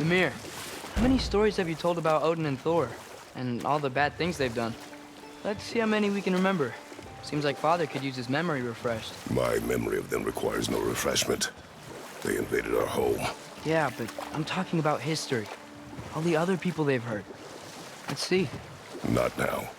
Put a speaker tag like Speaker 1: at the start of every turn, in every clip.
Speaker 1: Ymir, how many stories have you told about Odin and Thor? And all the bad things they've done? Let's see how many we can remember. Seems like Father could use his memory refreshed.
Speaker 2: My memory of them requires no refreshment. They invaded our home.
Speaker 1: Yeah, but I'm talking about history. All the other people they've hurt. Let's see.
Speaker 2: Not now.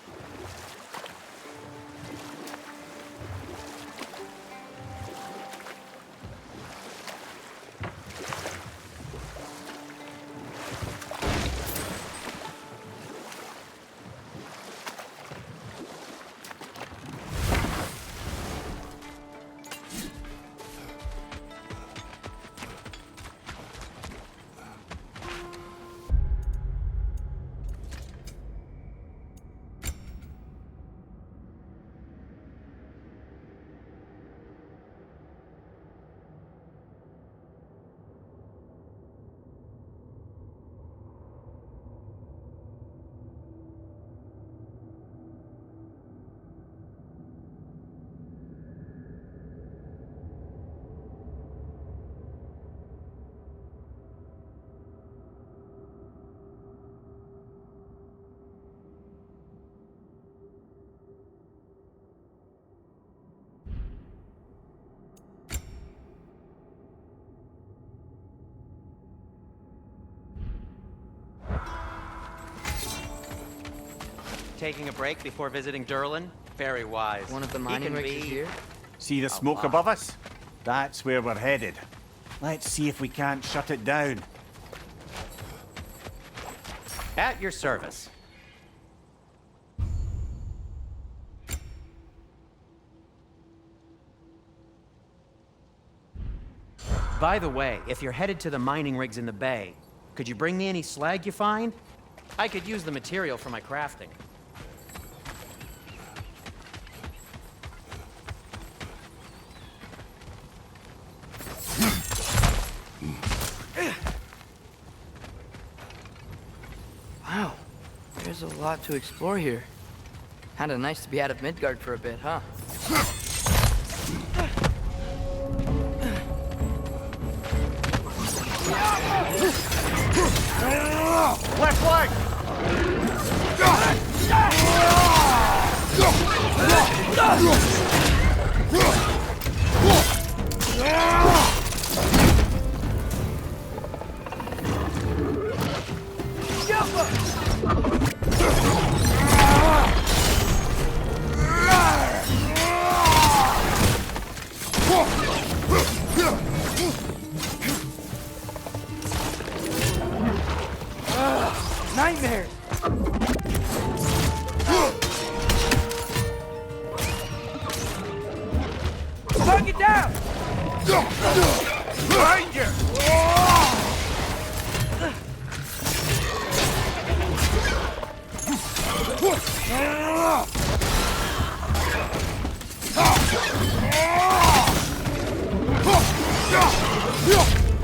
Speaker 3: Taking a break before visiting Durlin? Very wise.
Speaker 1: One of the mining rigs is here?
Speaker 4: See the smoke above us? That's where we're headed. Let's see if we can't shut it down.
Speaker 3: At your service. By the way, if you're headed to the mining rigs in the bay, could you bring me any slag you find? I could use the material for my crafting.
Speaker 1: Wow, there's a lot to explore here. Kinda nice to be out of Midgard for a bit, huh?
Speaker 4: Left leg!
Speaker 1: Nightmares! Knock it down!
Speaker 4: Behind you!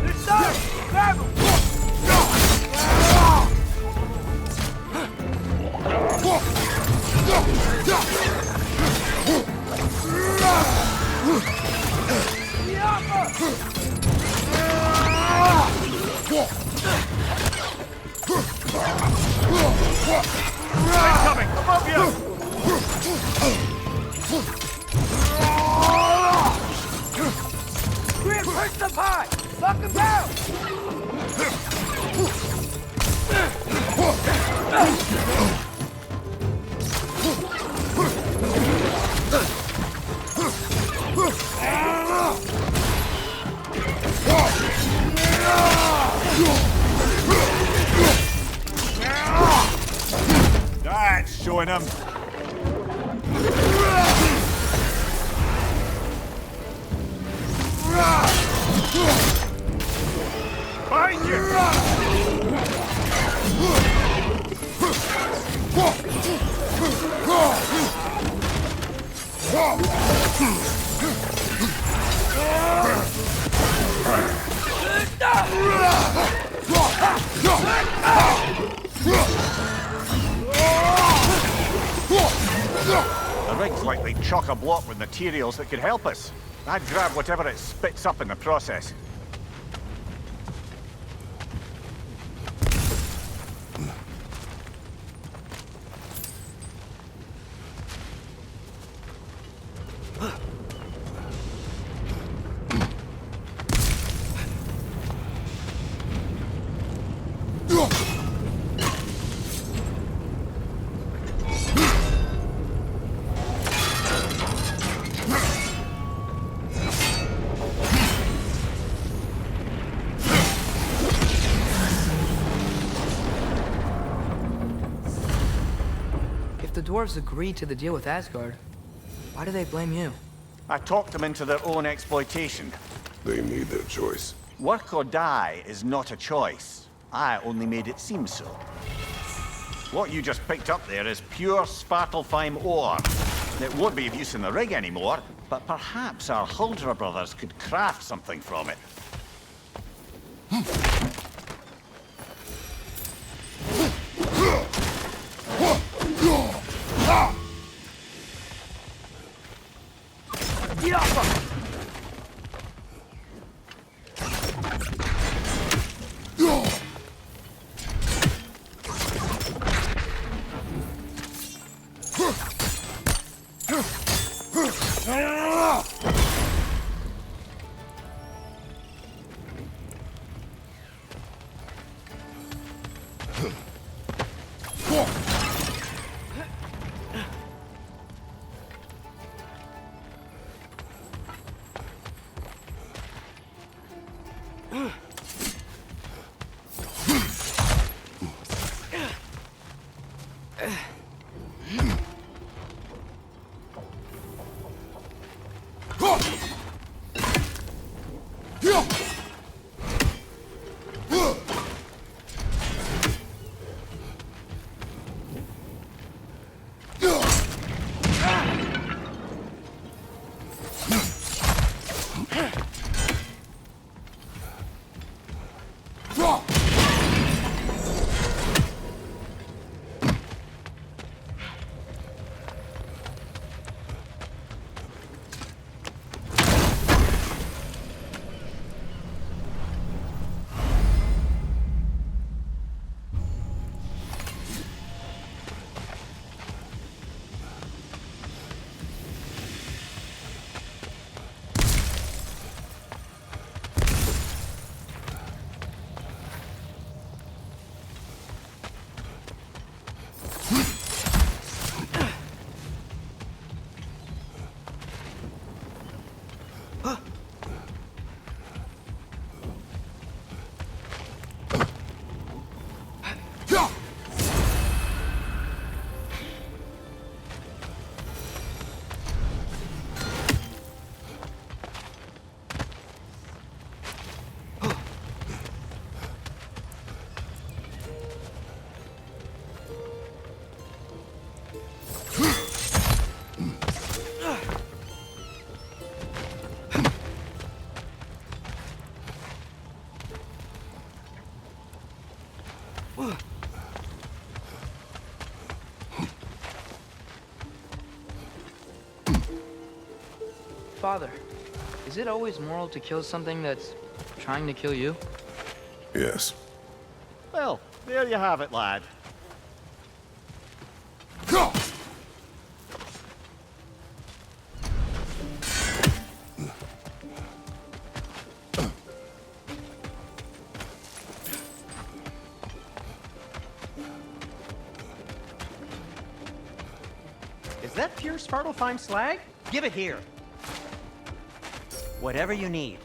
Speaker 1: This side! Grab him!
Speaker 4: Incoming! Above you!
Speaker 1: Grim, push the pie! Fuck him down!
Speaker 4: That's showing him. Behind you! The rig's likely chock-a-block with materials that could help us. I'd grab whatever it spits up in the process.
Speaker 1: the dwarves agreed to the deal with Asgard, why do they blame you?
Speaker 4: I talked them into their own exploitation.
Speaker 2: They made their choice.
Speaker 4: Work or die is not a choice. I only made it seem so. What you just picked up there is pure Svartalfheim ore. It won't be of use in the rig anymore, but perhaps our Huldra brothers could craft something from it.
Speaker 1: Father, is it always moral to kill something that's trying to kill you?
Speaker 2: Yes.
Speaker 4: Well, there you have it, lad.
Speaker 3: Is that pure Svartalfheim slag? Give it here. Whatever you need.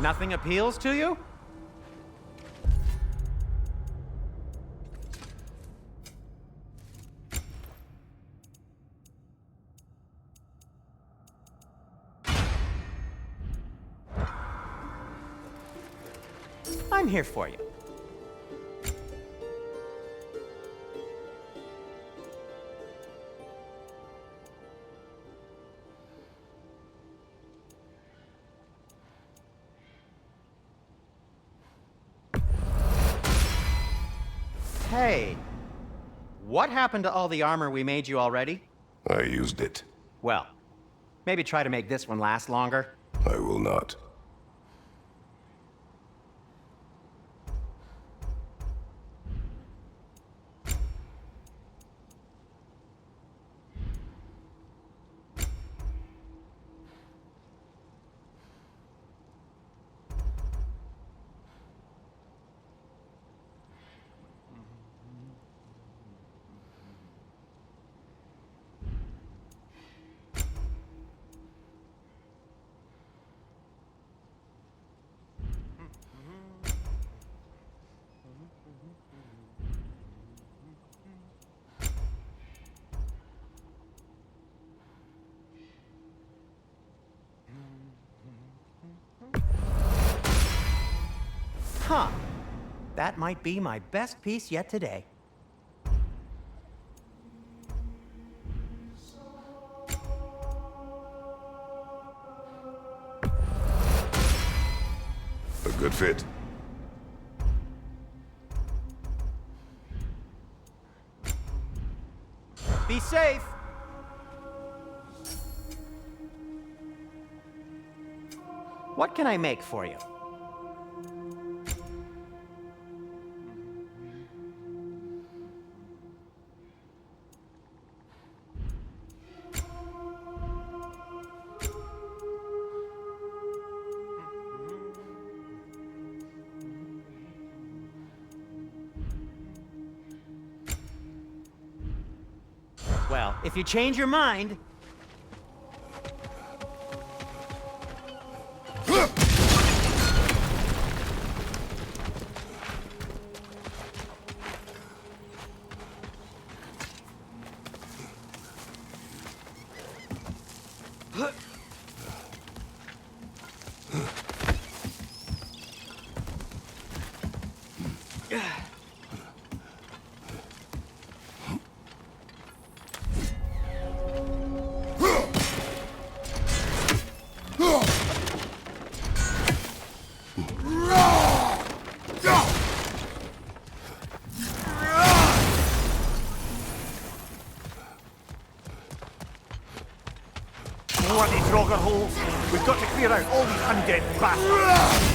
Speaker 3: Nothing appeals to you? I'm here for you. Hey, what happened to all the armor we made you already?
Speaker 2: I used it.
Speaker 3: Well, maybe try to make this one last longer.
Speaker 2: I will not.
Speaker 3: Huh. That might be my best piece yet today.
Speaker 2: A good fit.
Speaker 3: Be safe! What can I make for you? Well, if you change your mind...
Speaker 4: Bloody Draugr holes! We've got to clear out all these undead bastards!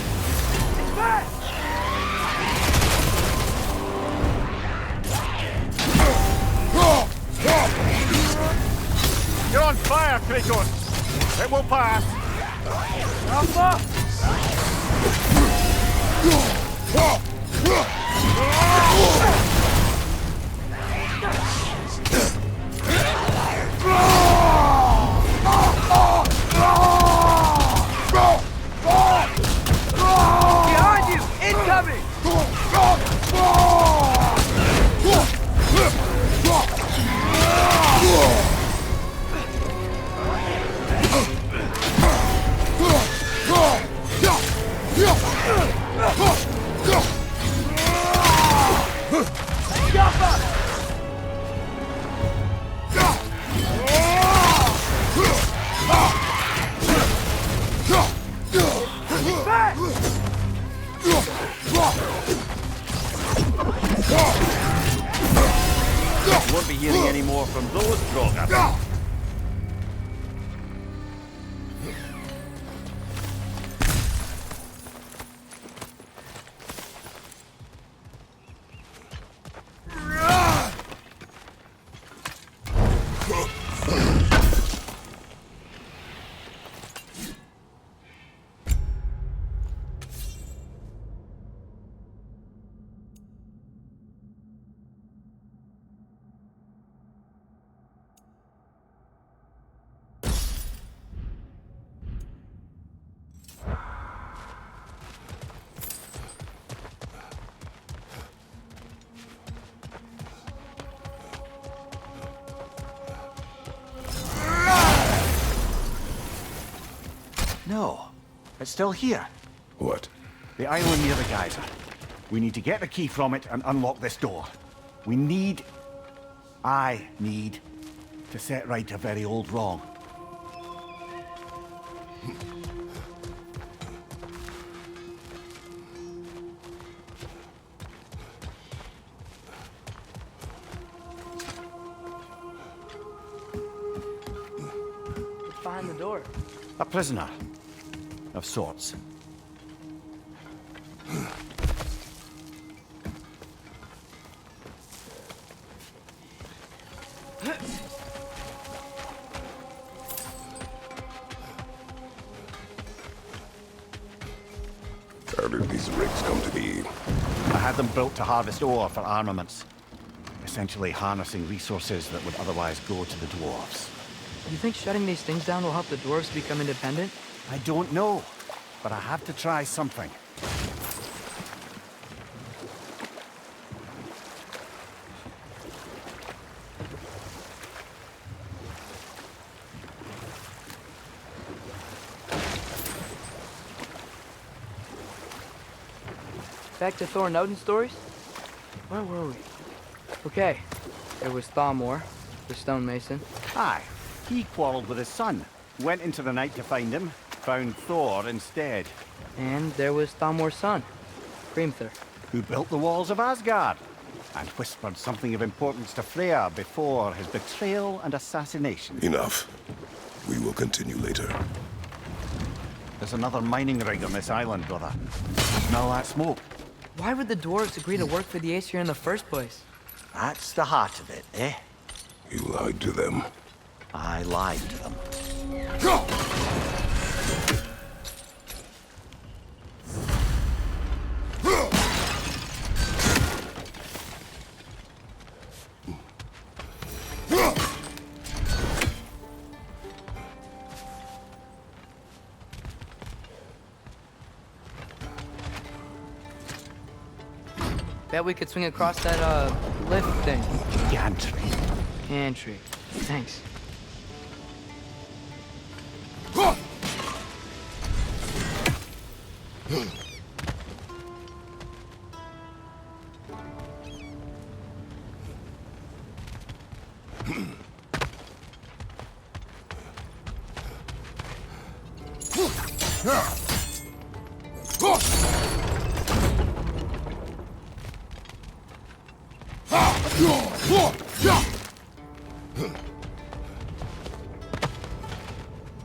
Speaker 4: You're on fire, Kratos! It will pass!
Speaker 1: Behind you! Incoming!
Speaker 4: Won't be hearing any more from those Draugr. No, it's still here.
Speaker 2: What?
Speaker 4: The island near the geyser. We need to get the key from it and unlock this door. I need to set right a very old wrong.
Speaker 1: What's behind the door?
Speaker 4: A prisoner. Of sorts.
Speaker 2: How did these rigs come to be?
Speaker 4: I had them built to harvest ore for armaments. Essentially harnessing resources that would otherwise go to the dwarves.
Speaker 1: You think shutting these things down will help the dwarves become independent?
Speaker 4: I don't know, but I have to try something.
Speaker 1: Back to Thor and Odin stories? Where were we? Okay, there was Thalmor, the stonemason.
Speaker 4: Aye. He quarreled with his son. Went into the night to find him. Found Thor instead.
Speaker 1: And there was Thalmor's son, Hrimthur.
Speaker 4: Who built the walls of Asgard. And whispered something of importance to Freya before his betrayal and assassination.
Speaker 2: Enough. We will continue later.
Speaker 4: There's another mining rig on this island, brother. Smell that smoke?
Speaker 1: Why would the dwarves agree to work for the Aesir in the first place?
Speaker 4: That's the heart of it, eh?
Speaker 2: You lied to them.
Speaker 4: I lied to them.
Speaker 1: Bet we could swing across that, lift thing.
Speaker 4: Gantry.
Speaker 1: Gantry. Thanks.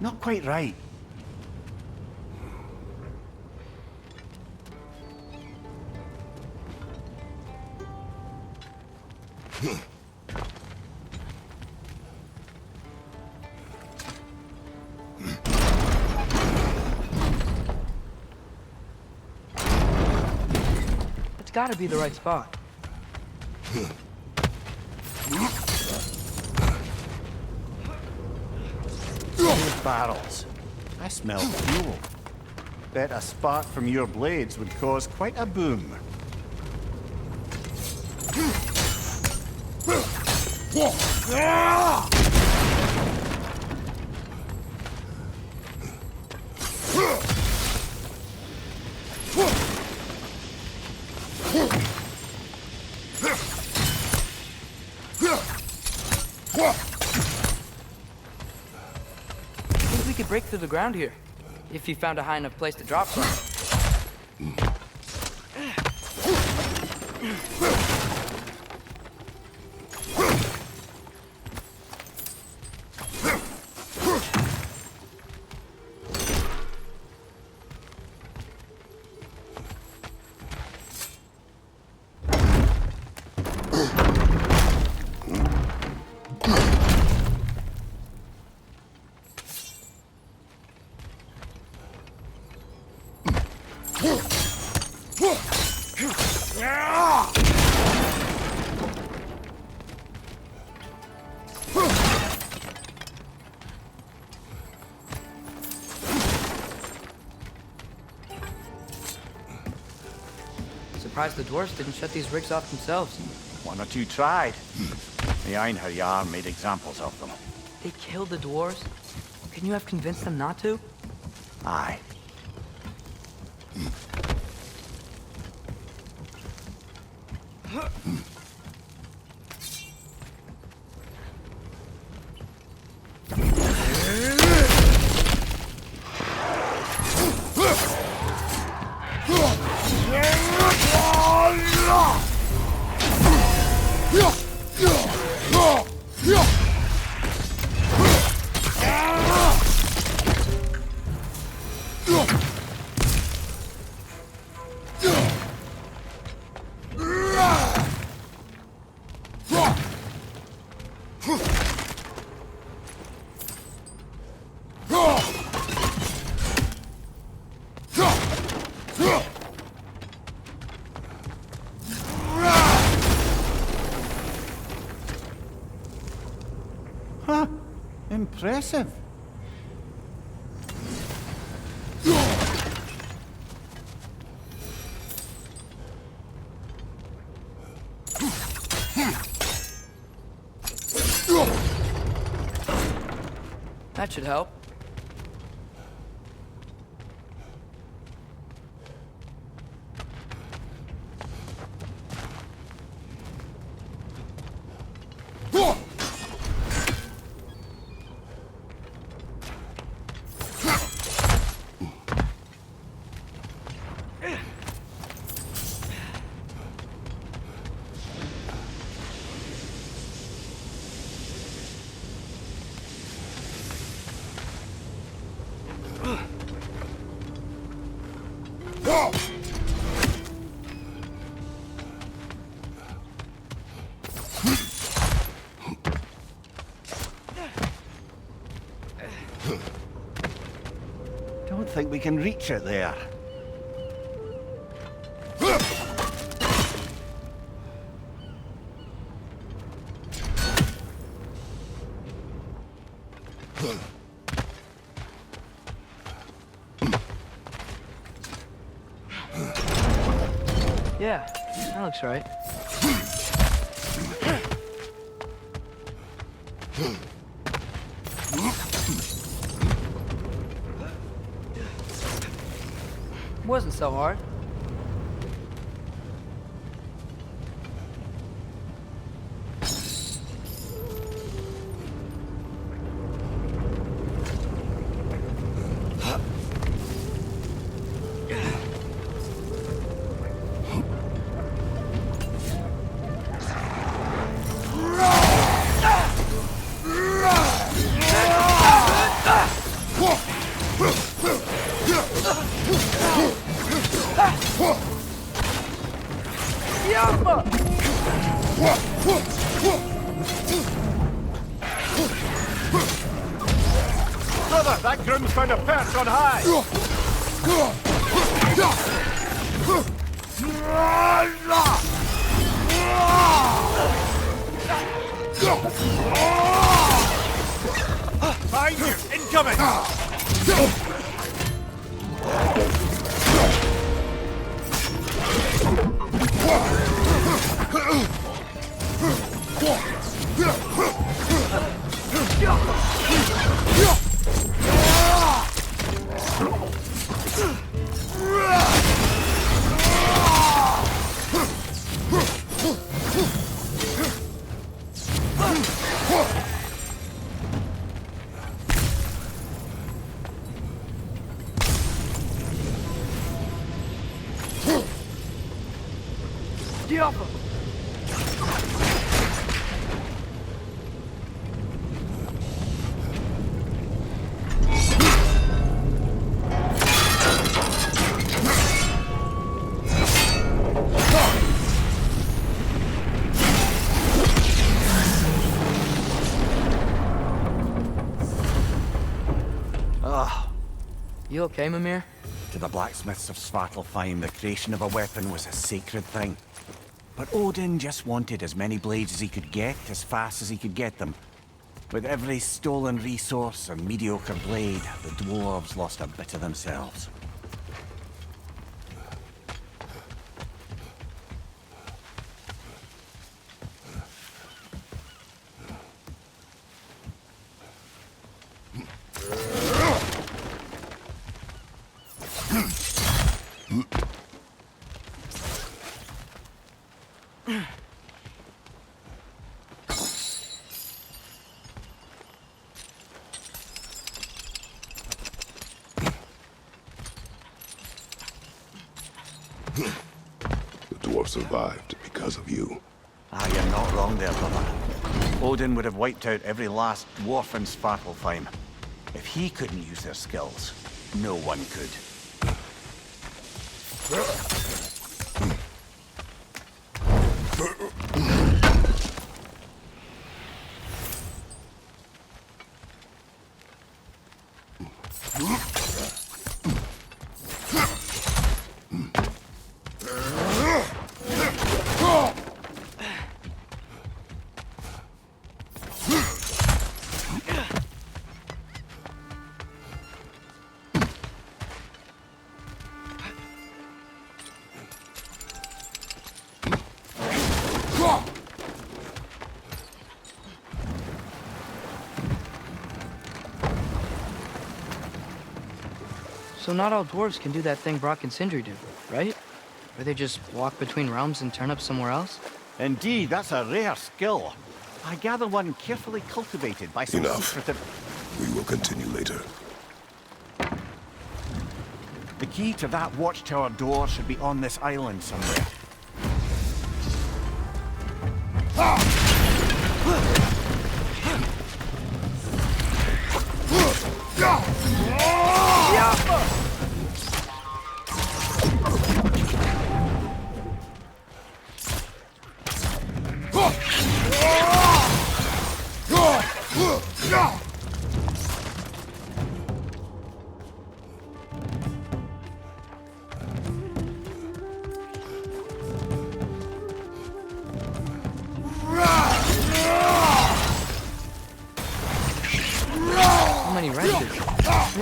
Speaker 4: Not quite right.
Speaker 1: It's gotta be the right spot.
Speaker 4: Those barrels. I smell fuel. Bet a spark from your blades would cause quite a boom.
Speaker 1: I think we could break through the ground here, if you found a high enough place to drop from. Surprised the dwarves didn't shut these rigs off themselves.
Speaker 4: One or two tried. The Einherjar made examples of them.
Speaker 1: They killed the dwarves? Couldn't you have convinced them not to?
Speaker 4: Aye. Huh. Impressive.
Speaker 1: That should help.
Speaker 4: Don't think we can reach it there.
Speaker 1: Yeah, that looks right. Wasn't so hard.
Speaker 4: Brother, that groom's found a perch on high! Behind you! Incoming!
Speaker 1: You okay, Mimir?
Speaker 4: To the blacksmiths of Svartalfheim, the creation of a weapon was a sacred thing. But Odin just wanted as many blades as he could get, as fast as he could get them. With every stolen resource and mediocre blade, the dwarves lost a bit of themselves.
Speaker 2: The dwarf survived because of you.
Speaker 4: Ah, you're not wrong there, brother. Odin would have wiped out every last dwarf in Svartalfheim. If he couldn't use their skills, no one could.
Speaker 1: So not all dwarves can do that thing Brock and Sindri do, right? Where they just walk between realms and turn up somewhere else?
Speaker 4: Indeed, that's a rare skill. I gather one carefully cultivated by some
Speaker 2: Enough.
Speaker 4: secretive...
Speaker 2: We will continue later.
Speaker 4: The key to that watchtower door should be on this island somewhere.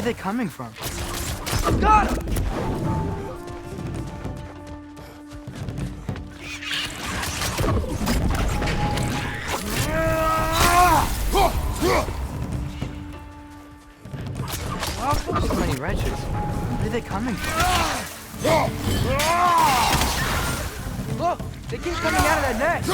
Speaker 1: Where are they coming from? Got him! Wow, so many wrenches. Where are they coming from? Look! They keep coming out of that net!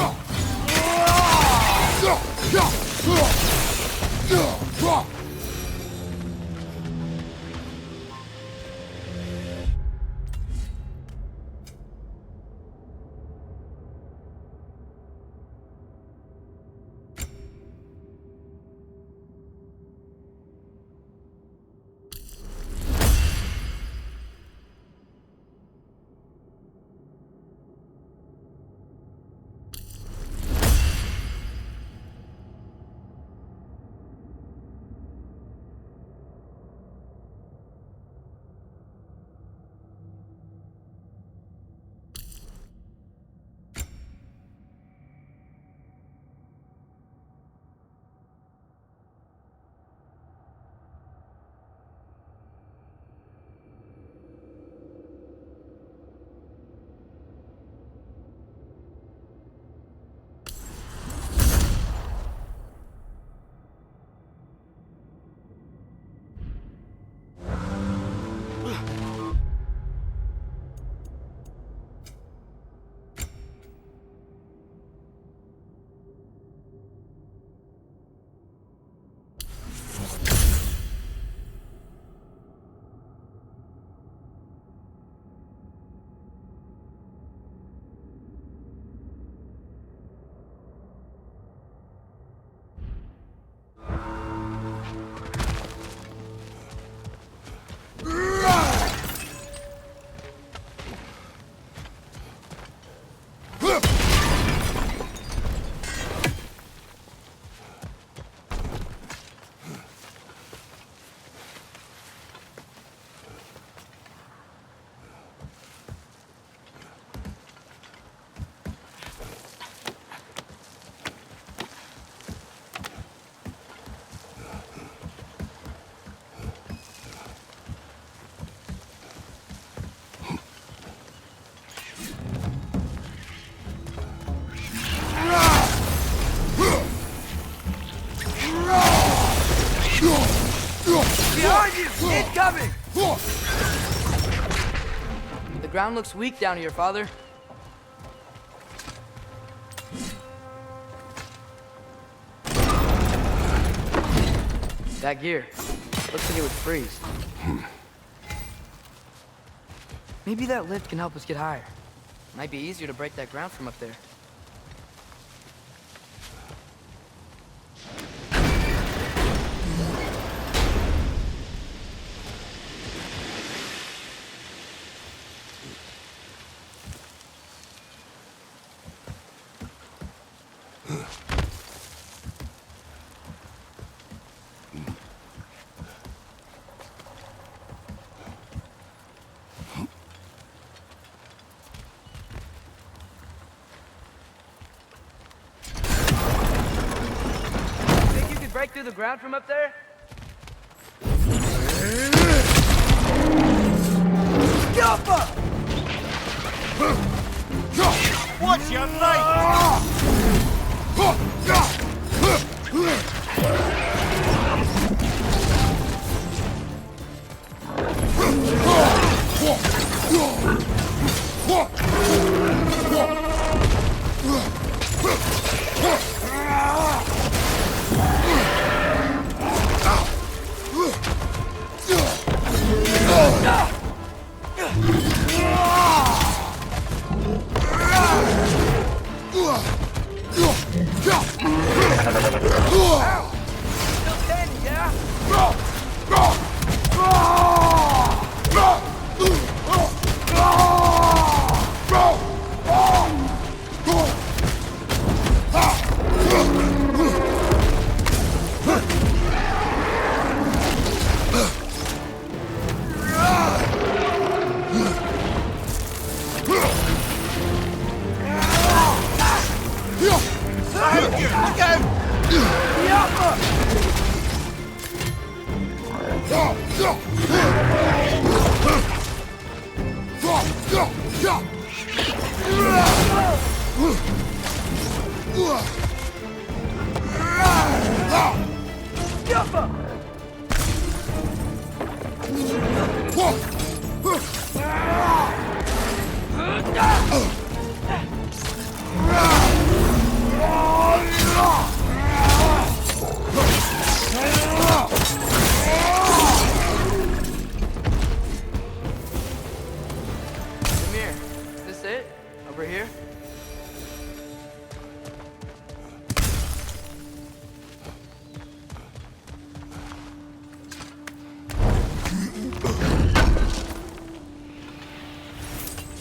Speaker 1: Behind you! Incoming! The ground looks weak down here, Father. That gear. Looks like it would freeze. Maybe that lift can help us get higher. Might be easier to break that ground from up there. Break through the ground from up there? Jumper!
Speaker 4: What's your knife?
Speaker 1: Is this it? Over here?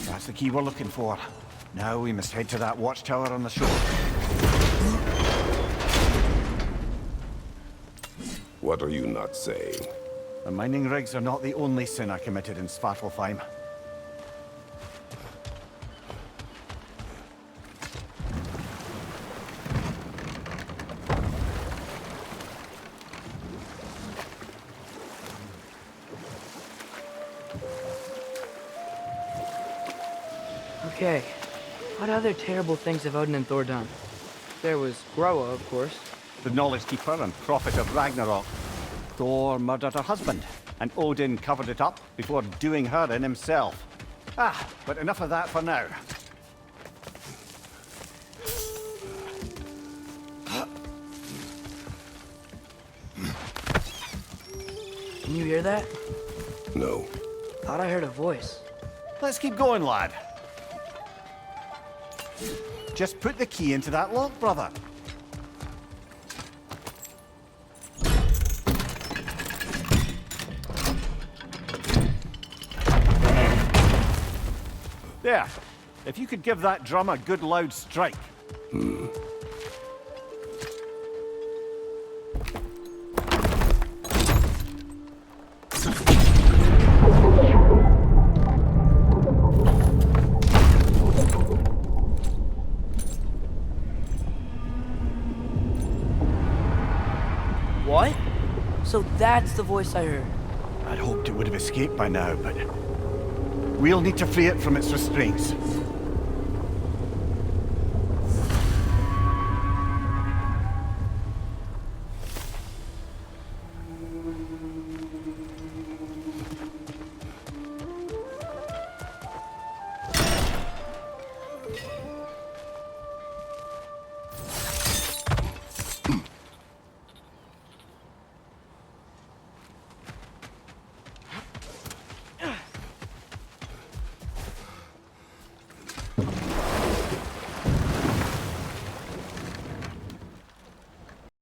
Speaker 4: That's the key we're looking for. Now we must head to that watchtower on the shore.
Speaker 2: What are you not saying?
Speaker 4: The mining rigs are not the only sin I committed in Svartalfheim.
Speaker 1: Okay. What other terrible things have Odin and Thor done? There was Groa, of course.
Speaker 4: The Knowledge Keeper and Prophet of Ragnarok. Thor murdered her husband, and Odin covered it up before doing her in himself. But enough of that for now.
Speaker 1: Can you hear that?
Speaker 2: No.
Speaker 1: Thought I heard a voice.
Speaker 4: Let's keep going, lad. Just put the key into that lock, brother. There. If you could give that drum a good loud strike.
Speaker 1: What? So that's the voice I heard.
Speaker 4: I'd hoped it would have escaped by now, but we'll need to free it from its restraints.